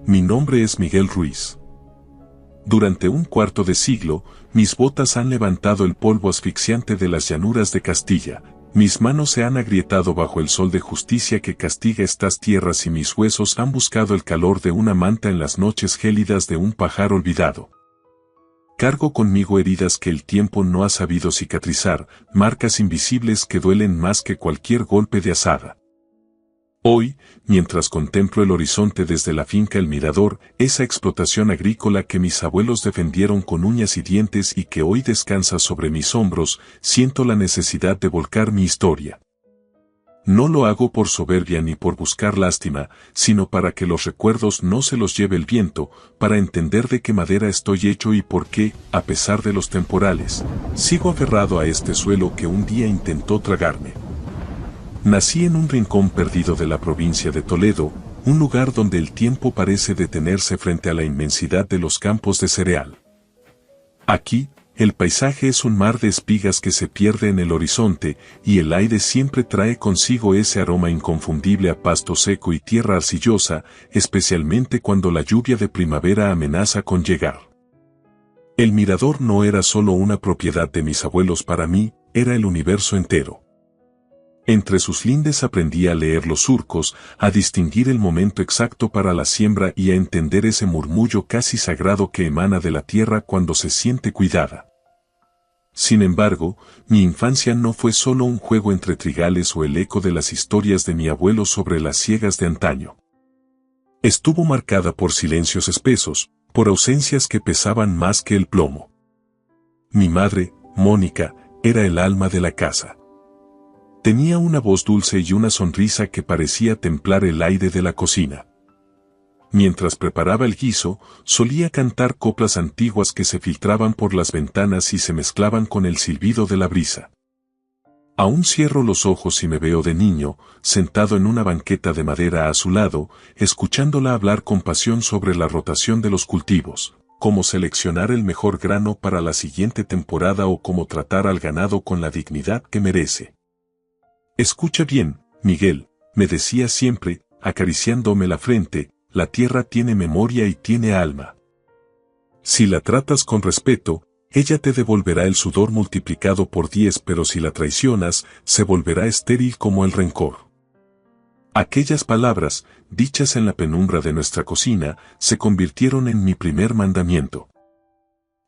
Mi nombre es Miguel Ruiz. Durante un cuarto de siglo, mis botas han levantado el polvo asfixiante de las llanuras de Castilla, mis manos se han agrietado bajo el sol de justicia que castiga estas tierras y mis huesos han buscado el calor de una manta en las noches gélidas de un pajar olvidado. Cargo conmigo heridas que el tiempo no ha sabido cicatrizar, marcas invisibles que duelen más que cualquier golpe de azada. Hoy, mientras contemplo el horizonte desde la finca El Mirador, esa explotación agrícola que mis abuelos defendieron con uñas y dientes y que hoy descansa sobre mis hombros, siento la necesidad de volcar mi historia. No lo hago por soberbia ni por buscar lástima, sino para que los recuerdos no se los lleve el viento, para entender de qué madera estoy hecho y por qué, a pesar de los temporales, sigo aferrado a este suelo que un día intentó tragarme. Nací en un rincón perdido de la provincia de Toledo, un lugar donde el tiempo parece detenerse frente a la inmensidad de los campos de cereal. Aquí, el paisaje es un mar de espigas que se pierde en el horizonte, y el aire siempre trae consigo ese aroma inconfundible a pasto seco y tierra arcillosa, especialmente cuando la lluvia de primavera amenaza con llegar. El Mirador no era solo una propiedad de mis abuelos para mí, era el universo entero. Entre sus lindes aprendí a leer los surcos, a distinguir el momento exacto para la siembra y a entender ese murmullo casi sagrado que emana de la tierra cuando se siente cuidada. Sin embargo, mi infancia no fue solo un juego entre trigales o el eco de las historias de mi abuelo sobre las siegas de antaño. Estuvo marcada por silencios espesos, por ausencias que pesaban más que el plomo. Mi madre, Mónica, era el alma de la casa. Tenía una voz dulce y una sonrisa que parecía templar el aire de la cocina. Mientras preparaba el guiso, solía cantar coplas antiguas que se filtraban por las ventanas y se mezclaban con el silbido de la brisa. Aún cierro los ojos y me veo de niño, sentado en una banqueta de madera a su lado, escuchándola hablar con pasión sobre la rotación de los cultivos, cómo seleccionar el mejor grano para la siguiente temporada o cómo tratar al ganado con la dignidad que merece. Escucha bien, Miguel, me decía siempre, acariciándome la frente, la tierra tiene memoria y tiene alma. Si la tratas con respeto, ella te devolverá el sudor multiplicado por 10, pero si la traicionas, se volverá estéril como el rencor. Aquellas palabras, dichas en la penumbra de nuestra cocina, se convirtieron en mi primer mandamiento.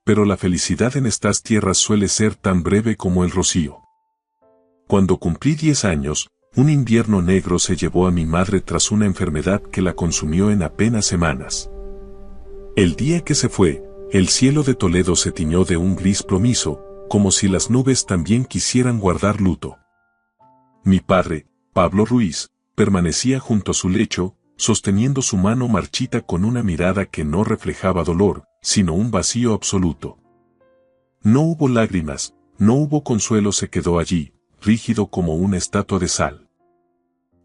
Pero la felicidad en estas tierras suele ser tan breve como el rocío. Cuando cumplí 10 años, un invierno negro se llevó a mi madre tras una enfermedad que la consumió en apenas semanas. El día que se fue, el cielo de Toledo se tiñó de un gris plomizo, como si las nubes también quisieran guardar luto. Mi padre, Pablo Ruiz, permanecía junto a su lecho, sosteniendo su mano marchita con una mirada que no reflejaba dolor, sino un vacío absoluto. No hubo lágrimas, no hubo consuelo, se quedó allí, rígido como una estatua de sal.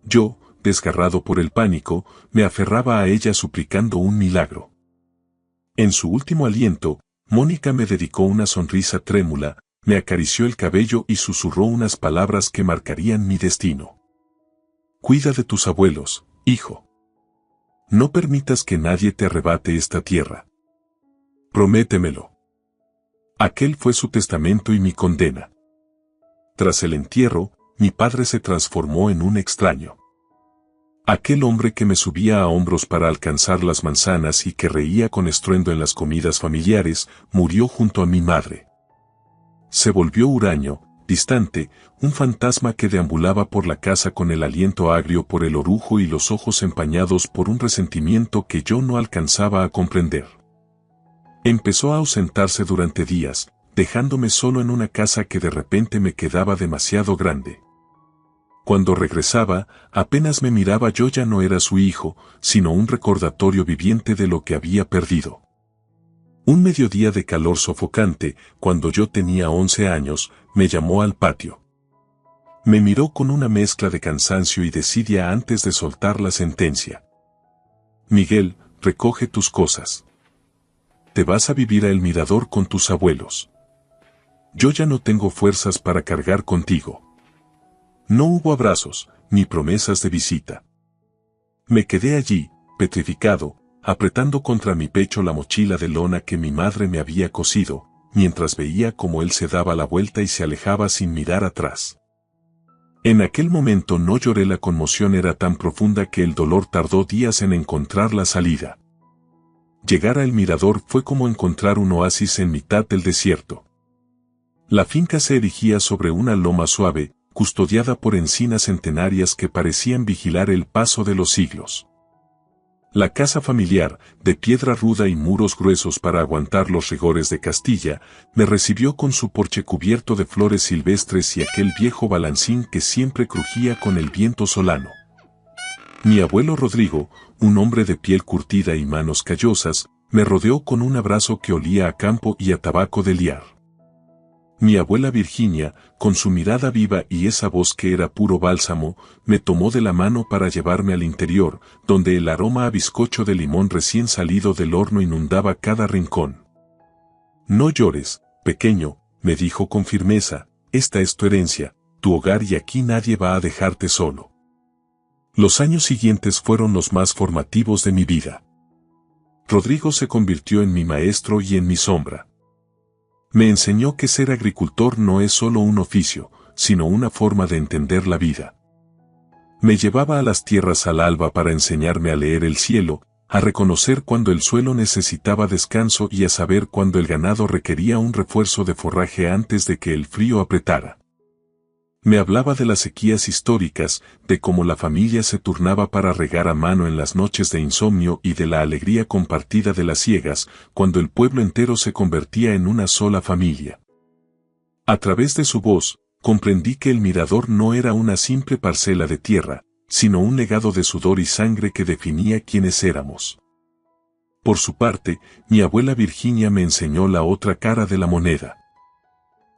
Yo, desgarrado por el pánico, me aferraba a ella suplicando un milagro. En su último aliento, Mónica me dedicó una sonrisa trémula, me acarició el cabello y susurró unas palabras que marcarían mi destino. Cuida de tus abuelos, hijo. No permitas que nadie te arrebate esta tierra. Prométemelo. Aquel fue su testamento y mi condena. Tras el entierro, mi padre se transformó en un extraño. Aquel hombre que me subía a hombros para alcanzar las manzanas y que reía con estruendo en las comidas familiares, murió junto a mi madre. Se volvió huraño, distante, un fantasma que deambulaba por la casa con el aliento agrio por el orujo y los ojos empañados por un resentimiento que yo no alcanzaba a comprender. Empezó a ausentarse durante días, dejándome solo en una casa que de repente me quedaba demasiado grande. Cuando regresaba, apenas me miraba, yo ya no era su hijo, sino un recordatorio viviente de lo que había perdido. Un mediodía de calor sofocante, cuando yo tenía 11 años, me llamó al patio. Me miró con una mezcla de cansancio y desidia antes de soltar la sentencia. Miguel, recoge tus cosas. Te vas a vivir a El Mirador con tus abuelos. Yo ya no tengo fuerzas para cargar contigo. No hubo abrazos, ni promesas de visita. Me quedé allí, petrificado, apretando contra mi pecho la mochila de lona que mi madre me había cosido, mientras veía cómo él se daba la vuelta y se alejaba sin mirar atrás. En aquel momento no lloré, la conmoción era tan profunda que el dolor tardó días en encontrar la salida. Llegar al mirador fue como encontrar un oasis en mitad del desierto. La finca se erigía sobre una loma suave, custodiada por encinas centenarias que parecían vigilar el paso de los siglos. La casa familiar, de piedra ruda y muros gruesos para aguantar los rigores de Castilla, me recibió con su porche cubierto de flores silvestres y aquel viejo balancín que siempre crujía con el viento solano. Mi abuelo Rodrigo, un hombre de piel curtida y manos callosas, me rodeó con un abrazo que olía a campo y a tabaco de liar. Mi abuela Virginia, con su mirada viva y esa voz que era puro bálsamo, me tomó de la mano para llevarme al interior, donde el aroma a bizcocho de limón recién salido del horno inundaba cada rincón. No llores, pequeño, me dijo con firmeza, esta es tu herencia, tu hogar y aquí nadie va a dejarte solo. Los años siguientes fueron los más formativos de mi vida. Rodrigo se convirtió en mi maestro y en mi sombra. Me enseñó que ser agricultor no es solo un oficio, sino una forma de entender la vida. Me llevaba a las tierras al alba para enseñarme a leer el cielo, a reconocer cuando el suelo necesitaba descanso y a saber cuando el ganado requería un refuerzo de forraje antes de que el frío apretara. Me hablaba de las sequías históricas, de cómo la familia se turnaba para regar a mano en las noches de insomnio y de la alegría compartida de las siegas, cuando el pueblo entero se convertía en una sola familia. A través de su voz, comprendí que el mirador no era una simple parcela de tierra, sino un legado de sudor y sangre que definía quiénes éramos. Por su parte, mi abuela Virginia me enseñó la otra cara de la moneda: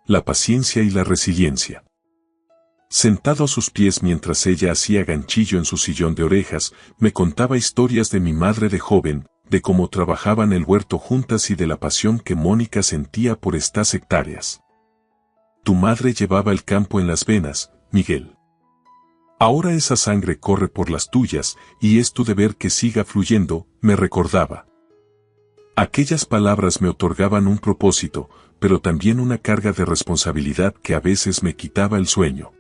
la paciencia y la resiliencia. Sentado a sus pies mientras ella hacía ganchillo en su sillón de orejas, me contaba historias de mi madre de joven, de cómo trabajaban el huerto juntas y de la pasión que Mónica sentía por estas hectáreas. Tu madre llevaba el campo en las venas, Miguel. Ahora esa sangre corre por las tuyas, y es tu deber que siga fluyendo, me recordaba. Aquellas palabras me otorgaban un propósito, pero también una carga de responsabilidad que a veces me quitaba el sueño.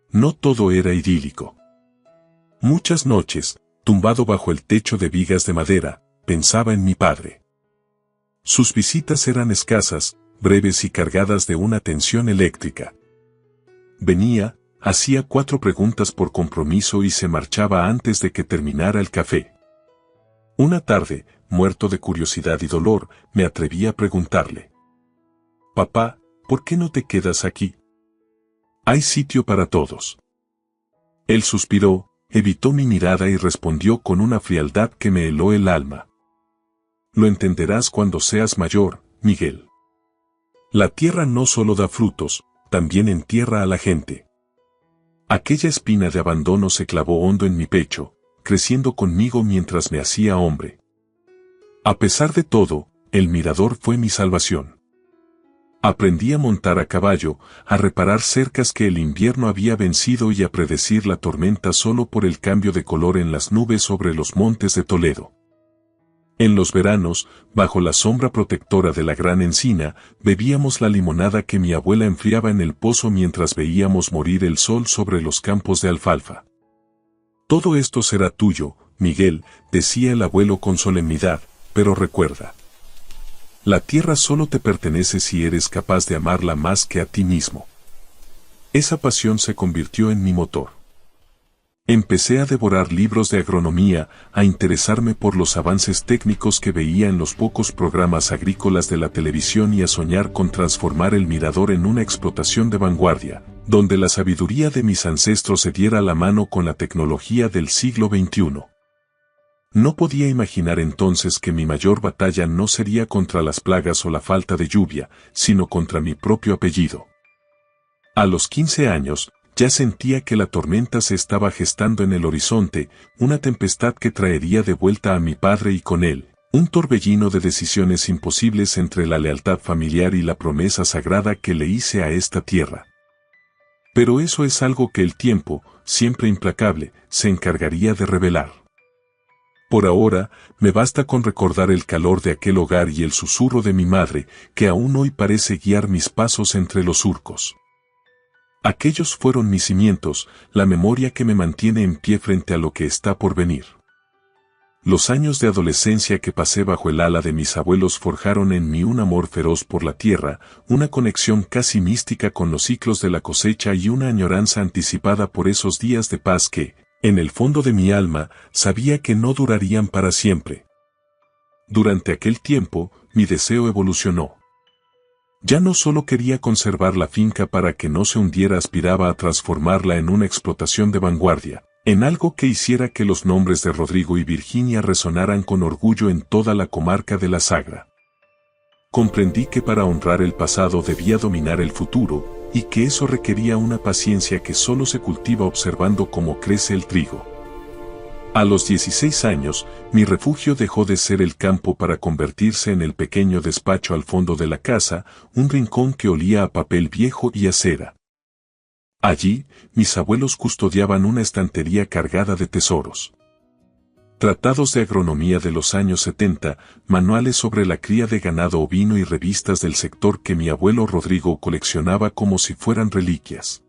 No todo era idílico. Muchas noches, tumbado bajo el techo de vigas de madera, pensaba en mi padre. Sus visitas eran escasas, breves y cargadas de una tensión eléctrica. Venía, hacía 4 preguntas por compromiso y se marchaba antes de que terminara el café. Una tarde, muerto de curiosidad y dolor, me atreví a preguntarle: «Papá, ¿por qué no te quedas aquí? Hay sitio para todos». Él suspiró, evitó mi mirada y respondió con una frialdad que me heló el alma: «Lo entenderás cuando seas mayor, Miguel. La tierra no solo da frutos, también entierra a la gente». Aquella espina de abandono se clavó hondo en mi pecho, creciendo conmigo mientras me hacía hombre. A pesar de todo, el mirador fue mi salvación. Aprendí a montar a caballo, a reparar cercas que el invierno había vencido y a predecir la tormenta solo por el cambio de color en las nubes sobre los montes de Toledo. En los veranos, bajo la sombra protectora de la gran encina, bebíamos la limonada que mi abuela enfriaba en el pozo mientras veíamos morir el sol sobre los campos de alfalfa. «Todo esto será tuyo, Miguel», decía el abuelo con solemnidad, «pero recuerda. La tierra solo te pertenece si eres capaz de amarla más que a ti mismo». Esa pasión se convirtió en mi motor. Empecé a devorar libros de agronomía, a interesarme por los avances técnicos que veía en los pocos programas agrícolas de la televisión y a soñar con transformar el mirador en una explotación de vanguardia, donde la sabiduría de mis ancestros se diera la mano con la tecnología del siglo XXI. No podía imaginar entonces que mi mayor batalla no sería contra las plagas o la falta de lluvia, sino contra mi propio apellido. A los 15 años, ya sentía que la tormenta se estaba gestando en el horizonte, una tempestad que traería de vuelta a mi padre y con él, un torbellino de decisiones imposibles entre la lealtad familiar y la promesa sagrada que le hice a esta tierra. Pero eso es algo que el tiempo, siempre implacable, se encargaría de revelar. Por ahora, me basta con recordar el calor de aquel hogar y el susurro de mi madre, que aún hoy parece guiar mis pasos entre los surcos. Aquellos fueron mis cimientos, la memoria que me mantiene en pie frente a lo que está por venir. Los años de adolescencia que pasé bajo el ala de mis abuelos forjaron en mí un amor feroz por la tierra, una conexión casi mística con los ciclos de la cosecha y una añoranza anticipada por esos días de paz que, en el fondo de mi alma, sabía que no durarían para siempre. Durante aquel tiempo, mi deseo evolucionó. Ya no solo quería conservar la finca para que no se hundiera, aspiraba a transformarla en una explotación de vanguardia, en algo que hiciera que los nombres de Rodrigo y Virginia resonaran con orgullo en toda la comarca de la Sagra. Comprendí que para honrar el pasado debía dominar el futuro, y que eso requería una paciencia que solo se cultiva observando cómo crece el trigo. A los 16 años, mi refugio dejó de ser el campo para convertirse en el pequeño despacho al fondo de la casa, un rincón que olía a papel viejo y a cera. Allí, mis abuelos custodiaban una estantería cargada de tesoros. Tratados de agronomía de los años 70, manuales sobre la cría de ganado ovino y revistas del sector que mi abuelo Rodrigo coleccionaba como si fueran reliquias.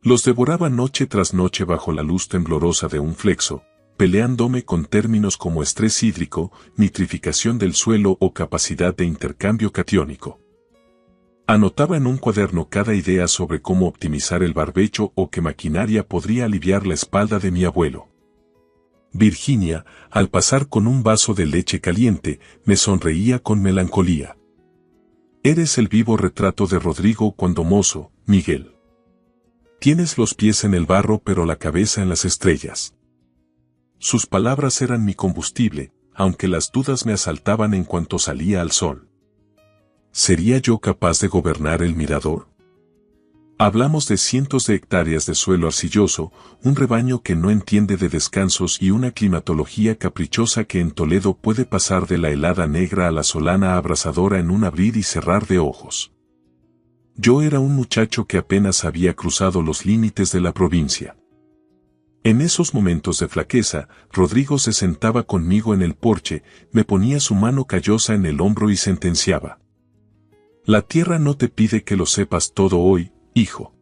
Los devoraba noche tras noche bajo la luz temblorosa de un flexo, peleándome con términos como estrés hídrico, nitrificación del suelo o capacidad de intercambio catiónico. Anotaba en un cuaderno cada idea sobre cómo optimizar el barbecho o qué maquinaria podría aliviar la espalda de mi abuelo. Virginia, al pasar con un vaso de leche caliente, me sonreía con melancolía. Eres el vivo retrato de Rodrigo cuando mozo, Miguel. Tienes los pies en el barro pero la cabeza en las estrellas. Sus palabras eran mi combustible, aunque las dudas me asaltaban en cuanto salía al sol. ¿Sería yo capaz de gobernar el Mirador? Hablamos de cientos de hectáreas de suelo arcilloso, un rebaño que no entiende de descansos y una climatología caprichosa que en Toledo puede pasar de la helada negra a la solana abrasadora en un abrir y cerrar de ojos. Yo era un muchacho que apenas había cruzado los límites de la provincia. En esos momentos de flaqueza, Rodrigo se sentaba conmigo en el porche, me ponía su mano callosa en el hombro y sentenciaba. La tierra no te pide que lo sepas todo hoy, hijo.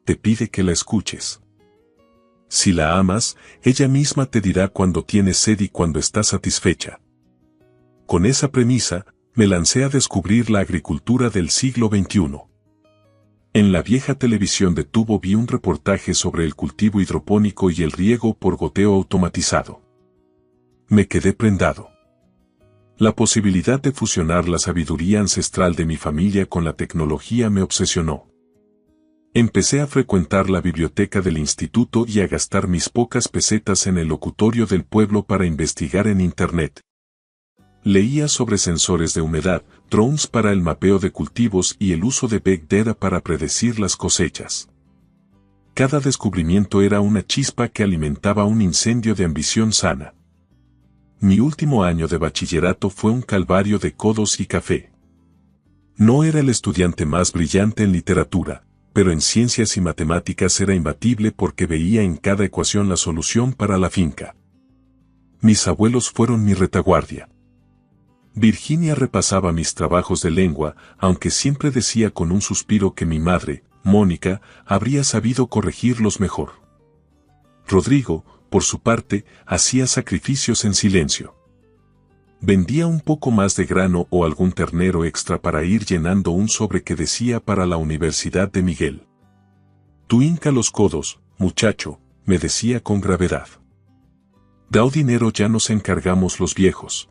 Te pide que la escuches. Si la amas, ella misma te dirá cuando tienes sed y cuando estás satisfecha. Con esa premisa, me lancé a descubrir la agricultura del siglo XXI. En la vieja televisión de tubo vi un reportaje sobre el cultivo hidropónico y el riego por goteo automatizado. Me quedé prendado. La posibilidad de fusionar la sabiduría ancestral de mi familia con la tecnología me obsesionó. Empecé a frecuentar la biblioteca del instituto y a gastar mis pocas pesetas en el locutorio del pueblo para investigar en Internet. Leía sobre sensores de humedad, drones para el mapeo de cultivos y el uso de Big Data para predecir las cosechas. Cada descubrimiento era una chispa que alimentaba un incendio de ambición sana. Mi último año de bachillerato fue un calvario de codos y café. No era el estudiante más brillante en literatura, pero en ciencias y matemáticas era imbatible porque veía en cada ecuación la solución para la finca. Mis abuelos fueron mi retaguardia. Virginia repasaba mis trabajos de lengua, aunque siempre decía con un suspiro que mi madre, Mónica, habría sabido corregirlos mejor. Rodrigo, por su parte, hacía sacrificios en silencio. Vendía un poco más de grano o algún ternero extra para ir llenando un sobre que decía para la Universidad de Miguel. Tú hinca los codos, muchacho, me decía con gravedad. Dao dinero, ya nos encargamos los viejos.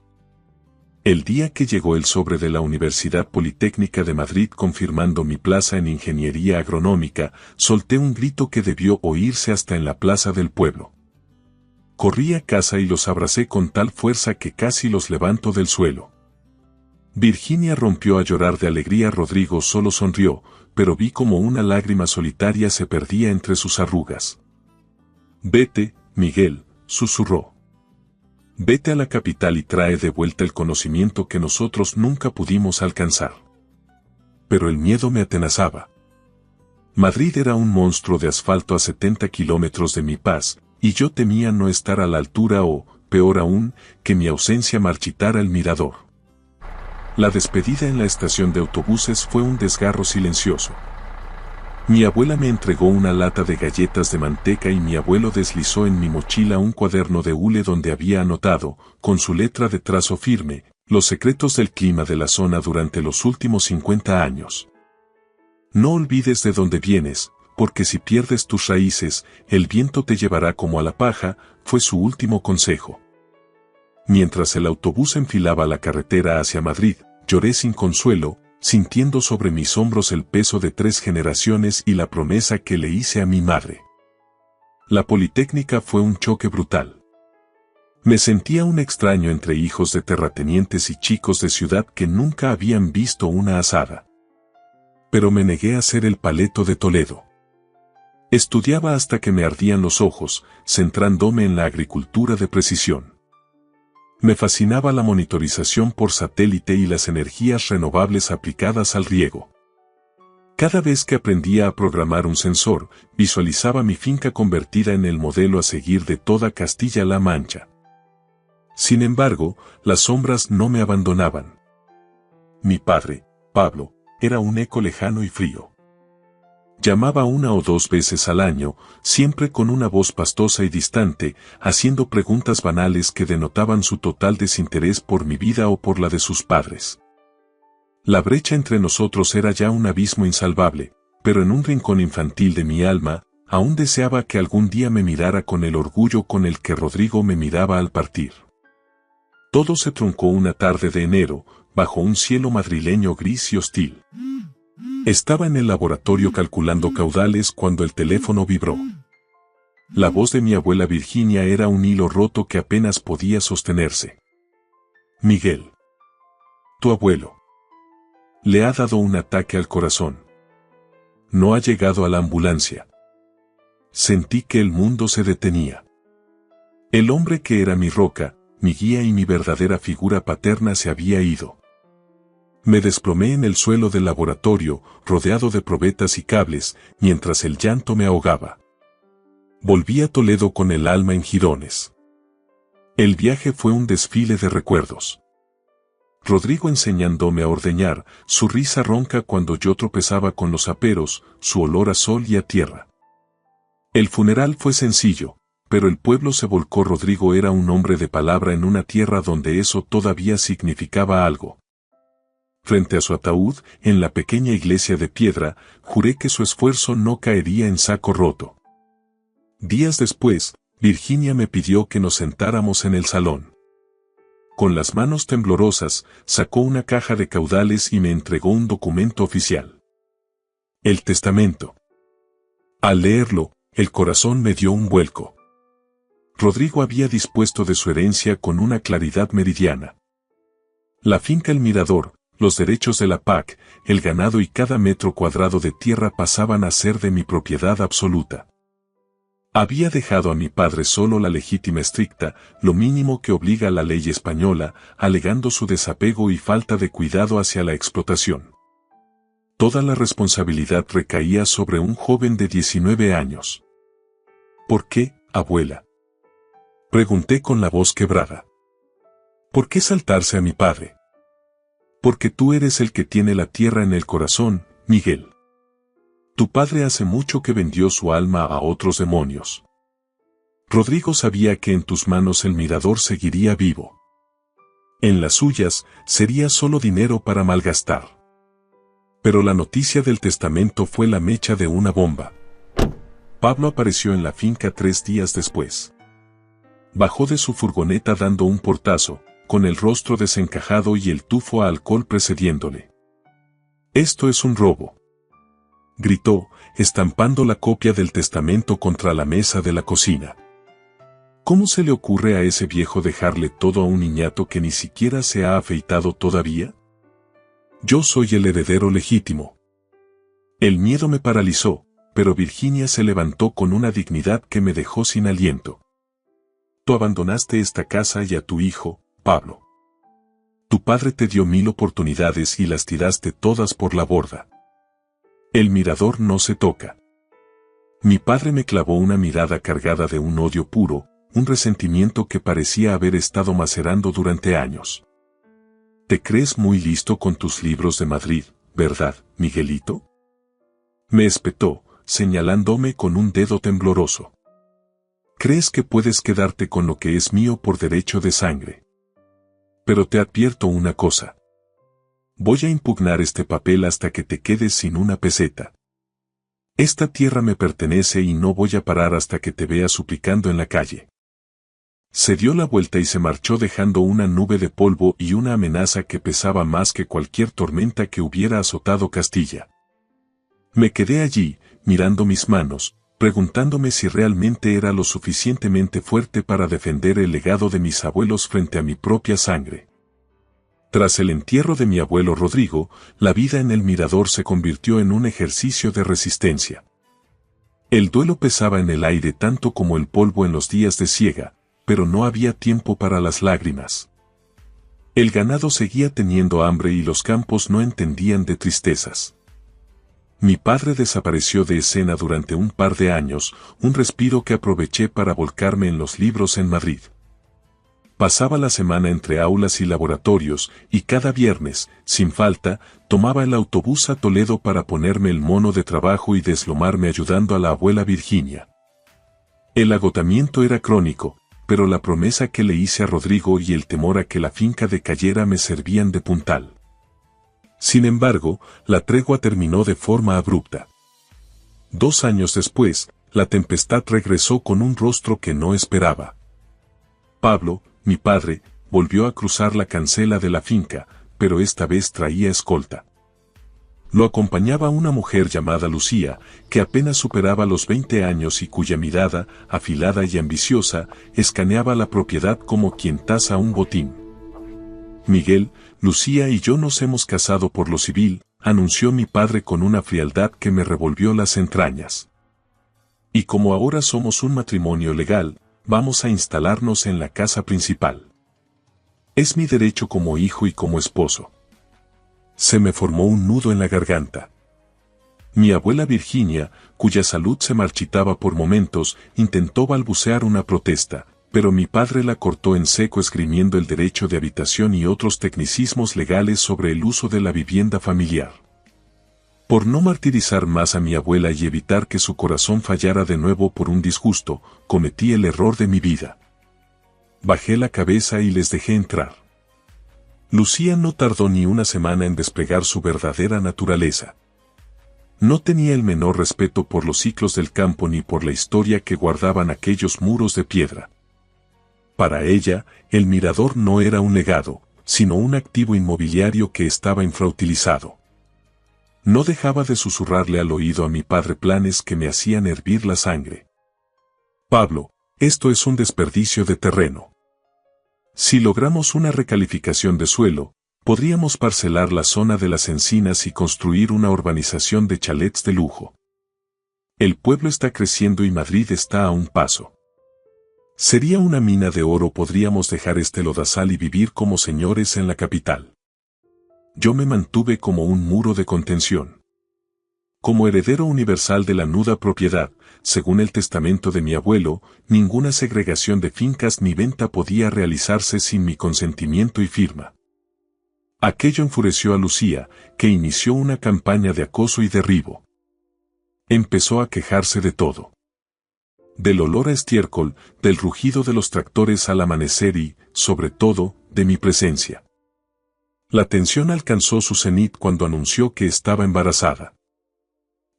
El día que llegó el sobre de la Universidad Politécnica de Madrid confirmando mi plaza en Ingeniería Agronómica, solté un grito que debió oírse hasta en la plaza del pueblo. Corrí a casa y los abracé con tal fuerza que casi los levanto del suelo. Virginia rompió a llorar de alegría. Rodrigo solo sonrió, pero vi como una lágrima solitaria se perdía entre sus arrugas. Vete, Miguel, susurró. Vete a la capital y trae de vuelta el conocimiento que nosotros nunca pudimos alcanzar. Pero el miedo me atenazaba. Madrid era un monstruo de asfalto a 70 kilómetros de mi paz, y yo temía no estar a la altura o, peor aún, que mi ausencia marchitara el mirador. La despedida en la estación de autobuses fue un desgarro silencioso. Mi abuela me entregó una lata de galletas de manteca y mi abuelo deslizó en mi mochila un cuaderno de hule donde había anotado, con su letra de trazo firme, los secretos del clima de la zona durante los últimos 50 años. No olvides de dónde vienes, porque si pierdes tus raíces, el viento te llevará como a la paja, fue su último consejo. Mientras el autobús enfilaba la carretera hacia Madrid, lloré sin consuelo, sintiendo sobre mis hombros el peso de 3 generaciones y la promesa que le hice a mi madre. La Politécnica fue un choque brutal. Me sentía un extraño entre hijos de terratenientes y chicos de ciudad que nunca habían visto una asada. Pero me negué a ser el paleto de Toledo. Estudiaba hasta que me ardían los ojos, centrándome en la agricultura de precisión. Me fascinaba la monitorización por satélite y las energías renovables aplicadas al riego. Cada vez que aprendía a programar un sensor, visualizaba mi finca convertida en el modelo a seguir de toda Castilla-La Mancha. Sin embargo, las sombras no me abandonaban. Mi padre, Pablo, era un eco lejano y frío. Llamaba 1 o 2 veces al año, siempre con una voz pastosa y distante, haciendo preguntas banales que denotaban su total desinterés por mi vida o por la de sus padres. La brecha entre nosotros era ya un abismo insalvable, pero en un rincón infantil de mi alma, aún deseaba que algún día me mirara con el orgullo con el que Rodrigo me miraba al partir. Todo se truncó una tarde de enero, bajo un cielo madrileño gris y hostil. Estaba en el laboratorio calculando caudales cuando el teléfono vibró. La voz de mi abuela Virginia era un hilo roto que apenas podía sostenerse. Miguel. Tu abuelo. Le ha dado un ataque al corazón. No ha llegado a la ambulancia. Sentí que el mundo se detenía. El hombre que era mi roca, mi guía y mi verdadera figura paterna se había ido. Me desplomé en el suelo del laboratorio, rodeado de probetas y cables, mientras el llanto me ahogaba. Volví a Toledo con el alma en jirones. El viaje fue un desfile de recuerdos. Rodrigo enseñándome a ordeñar, su risa ronca cuando yo tropezaba con los aperos, su olor a sol y a tierra. El funeral fue sencillo, pero el pueblo se volcó. Rodrigo era un hombre de palabra en una tierra donde eso todavía significaba algo. Frente a su ataúd, en la pequeña iglesia de piedra, juré que su esfuerzo no caería en saco roto. Días después, Virginia me pidió que nos sentáramos en el salón. Con las manos temblorosas, sacó una caja de caudales y me entregó un documento oficial. El testamento. Al leerlo, el corazón me dio un vuelco. Rodrigo había dispuesto de su herencia con una claridad meridiana. La finca El Mirador, los derechos de la PAC, el ganado y cada metro cuadrado de tierra pasaban a ser de mi propiedad absoluta. Había dejado a mi padre solo la legítima estricta, lo mínimo que obliga la ley española, alegando su desapego y falta de cuidado hacia la explotación. Toda la responsabilidad recaía sobre un joven de 19 años. ¿Por qué, abuela?, pregunté con la voz quebrada. ¿Por qué saltarse a mi padre? Porque tú eres el que tiene la tierra en el corazón, Miguel. Tu padre hace mucho que vendió su alma a otros demonios. Rodrigo sabía que en tus manos el mirador seguiría vivo. En las suyas, sería solo dinero para malgastar. Pero la noticia del testamento fue la mecha de una bomba. Pablo apareció en la finca 3 días después. Bajó de su furgoneta dando un portazo, con el rostro desencajado y el tufo a alcohol precediéndole. «Esto es un robo», gritó, estampando la copia del testamento contra la mesa de la cocina. ¿Cómo se le ocurre a ese viejo dejarle todo a un niñato que ni siquiera se ha afeitado todavía? Yo soy el heredero legítimo. El miedo me paralizó, pero Virginia se levantó con una dignidad que me dejó sin aliento. Tú abandonaste esta casa y a tu hijo, Pablo. Tu padre te dio 1000 oportunidades y las tiraste todas por la borda. El mirador no se toca. Mi padre me clavó una mirada cargada de un odio puro, un resentimiento que parecía haber estado macerando durante años. Te crees muy listo con tus libros de Madrid, ¿verdad, Miguelito? Me espetó, señalándome con un dedo tembloroso. ¿Crees que puedes quedarte con lo que es mío por derecho de sangre? Pero te advierto una cosa. Voy a impugnar este papel hasta que te quedes sin una peseta. Esta tierra me pertenece y no voy a parar hasta que te vea suplicando en la calle. Se dio la vuelta y se marchó dejando una nube de polvo y una amenaza que pesaba más que cualquier tormenta que hubiera azotado Castilla. Me quedé allí, mirando mis manos, preguntándome si realmente era lo suficientemente fuerte para defender el legado de mis abuelos frente a mi propia sangre. Tras el entierro de mi abuelo Rodrigo, la vida en el Mirador se convirtió en un ejercicio de resistencia. El duelo pesaba en el aire tanto como el polvo en los días de siega, pero no había tiempo para las lágrimas. El ganado seguía teniendo hambre y los campos no entendían de tristezas. Mi padre desapareció de escena durante un par de años, un respiro que aproveché para volcarme en los libros en Madrid. Pasaba la semana entre aulas y laboratorios, y cada viernes, sin falta, tomaba el autobús a Toledo para ponerme el mono de trabajo y deslomarme ayudando a la abuela Virginia. El agotamiento era crónico, pero la promesa que le hice a Rodrigo y el temor a que la finca decayera me servían de puntal. Sin embargo, la tregua terminó de forma abrupta. 2 años después, la tempestad regresó con un rostro que no esperaba. Pablo, mi padre, volvió a cruzar la cancela de la finca, pero esta vez traía escolta. Lo acompañaba una mujer llamada Lucía, que apenas superaba los 20 años y cuya mirada, afilada y ambiciosa, escaneaba la propiedad como quien taza un botín. Miguel, Lucía y yo nos hemos casado por lo civil, anunció mi padre con una frialdad que me revolvió las entrañas. Y como ahora somos un matrimonio legal, vamos a instalarnos en la casa principal. Es mi derecho como hijo y como esposo. Se me formó un nudo en la garganta. Mi abuela Virginia, cuya salud se marchitaba por momentos, intentó balbucear una protesta, pero mi padre la cortó en seco esgrimiendo el derecho de habitación y otros tecnicismos legales sobre el uso de la vivienda familiar. Por no martirizar más a mi abuela y evitar que su corazón fallara de nuevo por un disgusto, cometí el error de mi vida. Bajé la cabeza y les dejé entrar. Lucía no tardó ni una semana en desplegar su verdadera naturaleza. No tenía el menor respeto por los ciclos del campo ni por la historia que guardaban aquellos muros de piedra. Para ella, el Mirador no era un legado, sino un activo inmobiliario que estaba infrautilizado. No dejaba de susurrarle al oído a mi padre planes que me hacían hervir la sangre. Pablo, esto es un desperdicio de terreno. Si logramos una recalificación de suelo, podríamos parcelar la zona de las encinas y construir una urbanización de chalets de lujo. El pueblo está creciendo y Madrid está a un paso. Sería una mina de oro, podríamos dejar este lodazal y vivir como señores en la capital. Yo me mantuve como un muro de contención. Como heredero universal de la nuda propiedad, según el testamento de mi abuelo, ninguna segregación de fincas ni venta podía realizarse sin mi consentimiento y firma. Aquello enfureció a Lucía, que inició una campaña de acoso y derribo. Empezó a quejarse de todo. Del olor a estiércol, del rugido de los tractores al amanecer y, sobre todo, de mi presencia. La tensión alcanzó su cenit cuando anunció que estaba embarazada.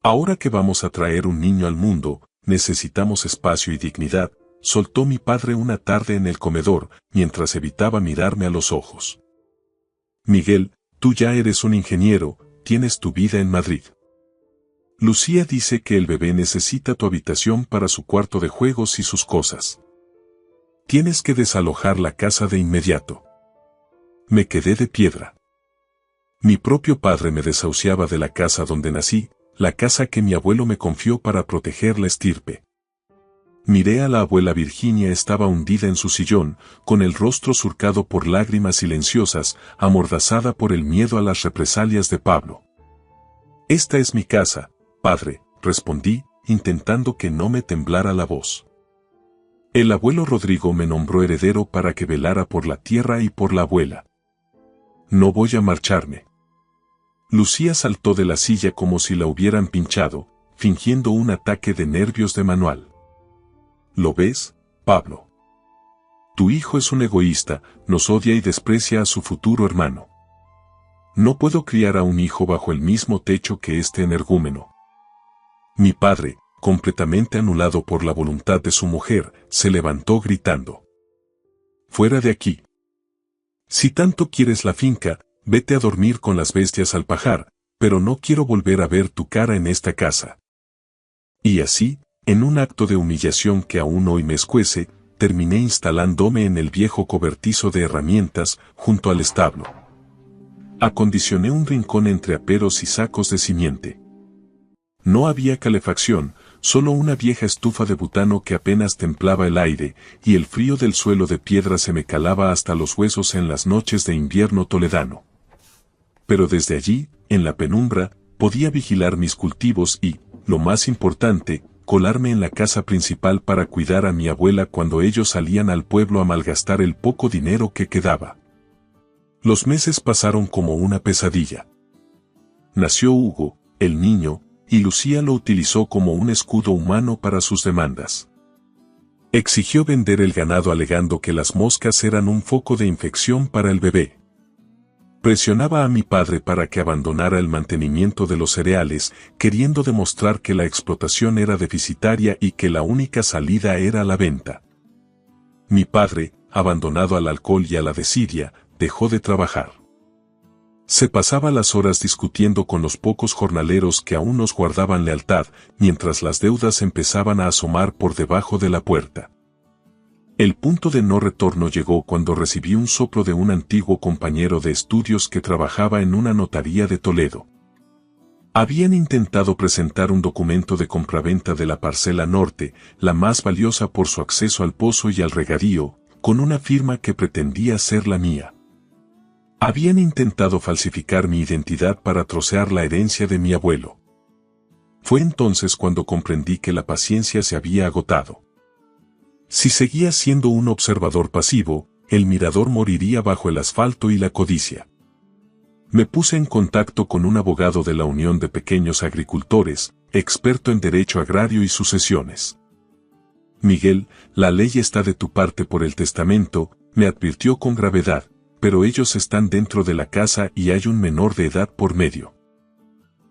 Ahora que vamos a traer un niño al mundo, necesitamos espacio y dignidad, soltó mi padre una tarde en el comedor, mientras evitaba mirarme a los ojos. Miguel, tú ya eres un ingeniero, tienes tu vida en Madrid. Lucía dice que el bebé necesita tu habitación para su cuarto de juegos y sus cosas. Tienes que desalojar la casa de inmediato. Me quedé de piedra. Mi propio padre me desahuciaba de la casa donde nací, la casa que mi abuelo me confió para proteger la estirpe. Miré a la abuela Virginia, estaba hundida en su sillón, con el rostro surcado por lágrimas silenciosas, amordazada por el miedo a las represalias de Pablo. Esta es mi casa, padre, respondí, intentando que no me temblara la voz. El abuelo Rodrigo me nombró heredero para que velara por la tierra y por la abuela. No voy a marcharme. Lucía saltó de la silla como si la hubieran pinchado, fingiendo un ataque de nervios de manual. ¿Lo ves, Pablo? Tu hijo es un egoísta, nos odia y desprecia a su futuro hermano. No puedo criar a un hijo bajo el mismo techo que este energúmeno. Mi padre, completamente anulado por la voluntad de su mujer, se levantó gritando. Fuera de aquí. Si tanto quieres la finca, vete a dormir con las bestias al pajar, pero no quiero volver a ver tu cara en esta casa. Y así, en un acto de humillación que aún hoy me escuece, terminé instalándome en el viejo cobertizo de herramientas, junto al establo. Acondicioné un rincón entre aperos y sacos de simiente. No había calefacción, solo una vieja estufa de butano que apenas templaba el aire, y el frío del suelo de piedra se me calaba hasta los huesos en las noches de invierno toledano. Pero desde allí, en la penumbra, podía vigilar mis cultivos y, lo más importante, colarme en la casa principal para cuidar a mi abuela cuando ellos salían al pueblo a malgastar el poco dinero que quedaba. Los meses pasaron como una pesadilla. Nació Hugo, el niño, y Lucía lo utilizó como un escudo humano para sus demandas. Exigió vender el ganado alegando que las moscas eran un foco de infección para el bebé. Presionaba a mi padre para que abandonara el mantenimiento de los cereales, queriendo demostrar que la explotación era deficitaria y que la única salida era la venta. Mi padre, abandonado al alcohol y a la desidia, dejó de trabajar. Se pasaba las horas discutiendo con los pocos jornaleros que aún nos guardaban lealtad, mientras las deudas empezaban a asomar por debajo de la puerta. El punto de no retorno llegó cuando recibí un soplo de un antiguo compañero de estudios que trabajaba en una notaría de Toledo. Habían intentado presentar un documento de compraventa de la parcela norte, la más valiosa por su acceso al pozo y al regadío, con una firma que pretendía ser la mía. Habían intentado falsificar mi identidad para trocear la herencia de mi abuelo. Fue entonces cuando comprendí que la paciencia se había agotado. Si seguía siendo un observador pasivo, el mirador moriría bajo el asfalto y la codicia. Me puse en contacto con un abogado de la Unión de Pequeños Agricultores, experto en derecho agrario y sucesiones. Miguel, la ley está de tu parte por el testamento, me advirtió con gravedad, pero ellos están dentro de la casa y hay un menor de edad por medio.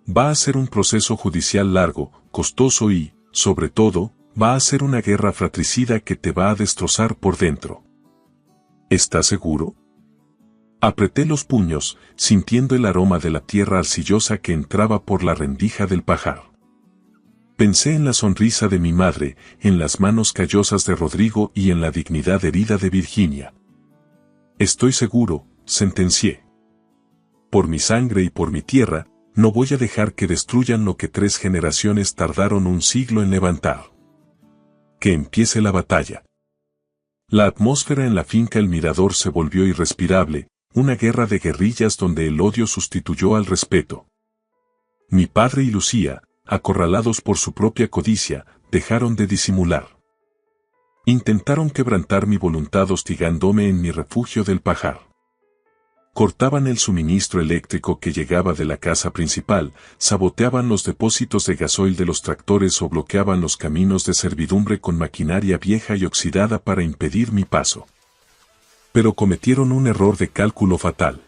Va a ser un proceso judicial largo, costoso y, sobre todo, va a ser una guerra fratricida que te va a destrozar por dentro. ¿Estás seguro? Apreté los puños, sintiendo el aroma de la tierra arcillosa que entraba por la rendija del pajar. Pensé en la sonrisa de mi madre, en las manos callosas de Rodrigo y en la dignidad herida de Virginia. Estoy seguro, sentencié. Por mi sangre y por mi tierra, no voy a dejar que destruyan lo que 3 generaciones tardaron un siglo en levantar. Que empiece la batalla. La atmósfera en la finca El Mirador se volvió irrespirable, una guerra de guerrillas donde el odio sustituyó al respeto. Mi padre y Lucía, acorralados por su propia codicia, dejaron de disimular. Intentaron quebrantar mi voluntad hostigándome en mi refugio del pajar. Cortaban el suministro eléctrico que llegaba de la casa principal, saboteaban los depósitos de gasoil de los tractores o bloqueaban los caminos de servidumbre con maquinaria vieja y oxidada para impedir mi paso. Pero cometieron un error de cálculo fatal.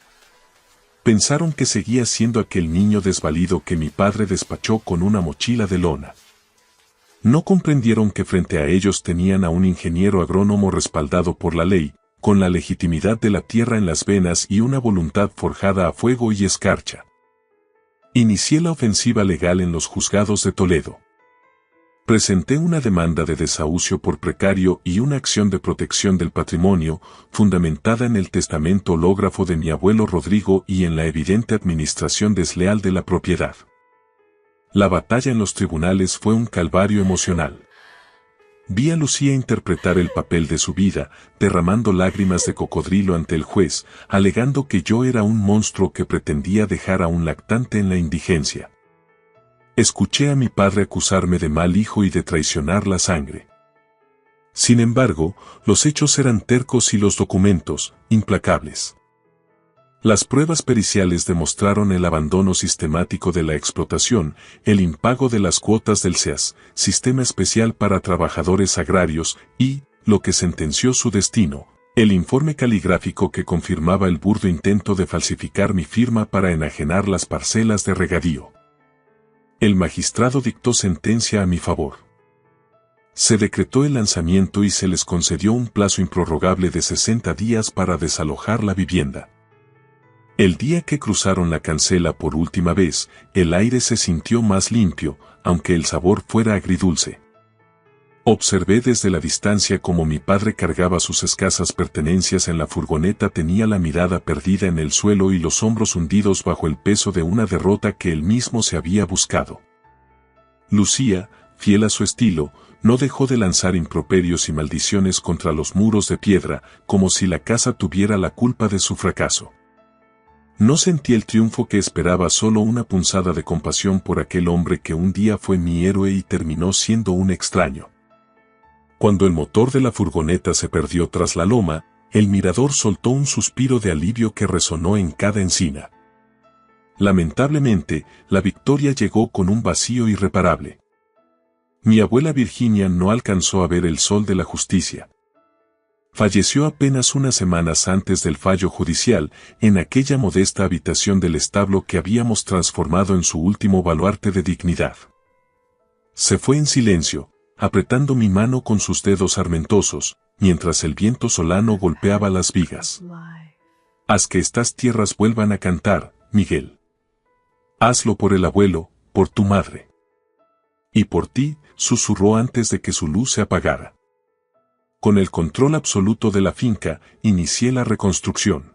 Pensaron que seguía siendo aquel niño desvalido que mi padre despachó con una mochila de lona. No comprendieron que frente a ellos tenían a un ingeniero agrónomo respaldado por la ley, con la legitimidad de la tierra en las venas y una voluntad forjada a fuego y escarcha. Inicié la ofensiva legal en los juzgados de Toledo. Presenté una demanda de desahucio por precario y una acción de protección del patrimonio, fundamentada en el testamento hológrafo de mi abuelo Rodrigo y en la evidente administración desleal de la propiedad. La batalla en los tribunales fue un calvario emocional. Vi a Lucía interpretar el papel de su vida, derramando lágrimas de cocodrilo ante el juez, alegando que yo era un monstruo que pretendía dejar a un lactante en la indigencia. Escuché a mi padre acusarme de mal hijo y de traicionar la sangre. Sin embargo, los hechos eran tercos y los documentos, implacables. Las pruebas periciales demostraron el abandono sistemático de la explotación, el impago de las cuotas del SEAS, Sistema Especial para Trabajadores Agrarios, y, lo que sentenció su destino, el informe caligráfico que confirmaba el burdo intento de falsificar mi firma para enajenar las parcelas de regadío. El magistrado dictó sentencia a mi favor. Se decretó el lanzamiento y se les concedió un plazo improrrogable de 60 días para desalojar la vivienda. El día que cruzaron la cancela por última vez, el aire se sintió más limpio, aunque el sabor fuera agridulce. Observé desde la distancia cómo mi padre cargaba sus escasas pertenencias en la furgoneta, tenía la mirada perdida en el suelo y los hombros hundidos bajo el peso de una derrota que él mismo se había buscado. Lucía, fiel a su estilo, no dejó de lanzar improperios y maldiciones contra los muros de piedra, como si la casa tuviera la culpa de su fracaso. No sentí el triunfo que esperaba, solo una punzada de compasión por aquel hombre que un día fue mi héroe y terminó siendo un extraño. Cuando el motor de la furgoneta se perdió tras la loma, el mirador soltó un suspiro de alivio que resonó en cada encina. Lamentablemente, la victoria llegó con un vacío irreparable. Mi abuela Virginia no alcanzó a ver el sol de la justicia. Falleció apenas unas semanas antes del fallo judicial, en aquella modesta habitación del establo que habíamos transformado en su último baluarte de dignidad. Se fue en silencio, apretando mi mano con sus dedos armentosos, mientras el viento solano golpeaba las vigas. Haz que estas tierras vuelvan a cantar, Miguel. Hazlo por el abuelo, por tu madre. Y por ti, susurró antes de que su luz se apagara. Con el control absoluto de la finca, inicié la reconstrucción.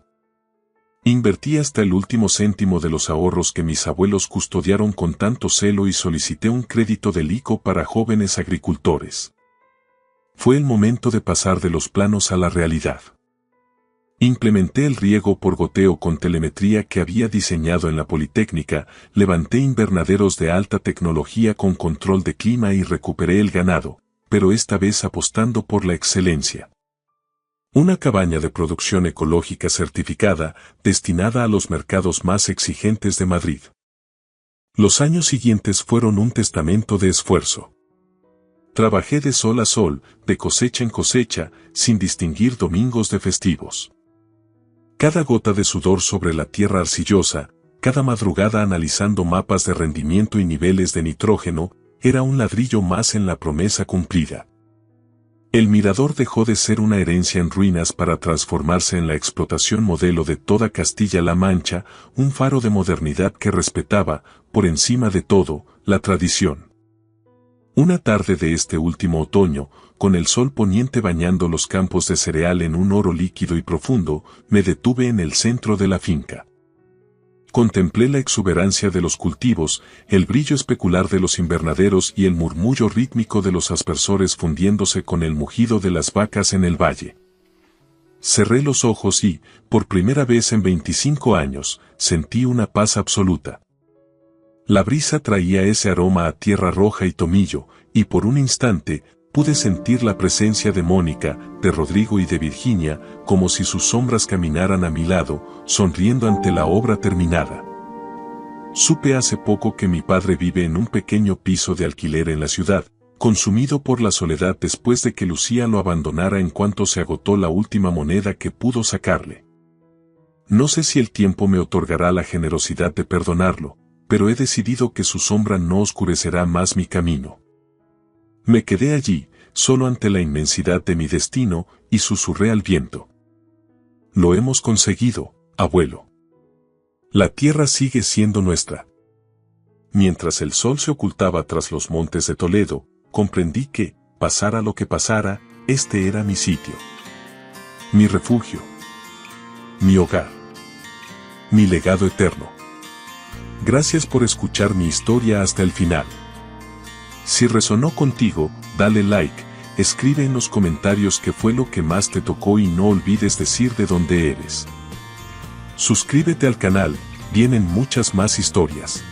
Invertí hasta el último céntimo de los ahorros que mis abuelos custodiaron con tanto celo y solicité un crédito del ICO para jóvenes agricultores. Fue el momento de pasar de los planos a la realidad. Implementé el riego por goteo con telemetría que había diseñado en la Politécnica, levanté invernaderos de alta tecnología con control de clima y recuperé el ganado, pero esta vez apostando por la excelencia. Una cabaña de producción ecológica certificada, destinada a los mercados más exigentes de Madrid. Los años siguientes fueron un testamento de esfuerzo. Trabajé de sol a sol, de cosecha en cosecha, sin distinguir domingos de festivos. Cada gota de sudor sobre la tierra arcillosa, cada madrugada analizando mapas de rendimiento y niveles de nitrógeno, era un ladrillo más en la promesa cumplida. El mirador dejó de ser una herencia en ruinas para transformarse en la explotación modelo de toda Castilla-La Mancha, un faro de modernidad que respetaba, por encima de todo, la tradición. Una tarde de este último otoño, con el sol poniente bañando los campos de cereal en un oro líquido y profundo, me detuve en el centro de la finca. Contemplé la exuberancia de los cultivos, el brillo especular de los invernaderos y el murmullo rítmico de los aspersores fundiéndose con el mugido de las vacas en el valle. Cerré los ojos y, por primera vez en 25 años, sentí una paz absoluta. La brisa traía ese aroma a tierra roja y tomillo, y por un instante, pude sentir la presencia de Mónica, de Rodrigo y de Virginia, como si sus sombras caminaran a mi lado, sonriendo ante la obra terminada. Supe hace poco que mi padre vive en un pequeño piso de alquiler en la ciudad, consumido por la soledad después de que Lucía lo abandonara en cuanto se agotó la última moneda que pudo sacarle. No sé si el tiempo me otorgará la generosidad de perdonarlo, pero he decidido que su sombra no oscurecerá más mi camino. Me quedé allí, solo ante la inmensidad de mi destino, y susurré al viento. Lo hemos conseguido, abuelo. La tierra sigue siendo nuestra. Mientras el sol se ocultaba tras los montes de Toledo, comprendí que, pasara lo que pasara, este era mi sitio. Mi refugio. Mi hogar. Mi legado eterno. Gracias por escuchar mi historia hasta el final. Si resonó contigo, dale like, escribe en los comentarios qué fue lo que más te tocó y no olvides decir de dónde eres. Suscríbete al canal, vienen muchas más historias.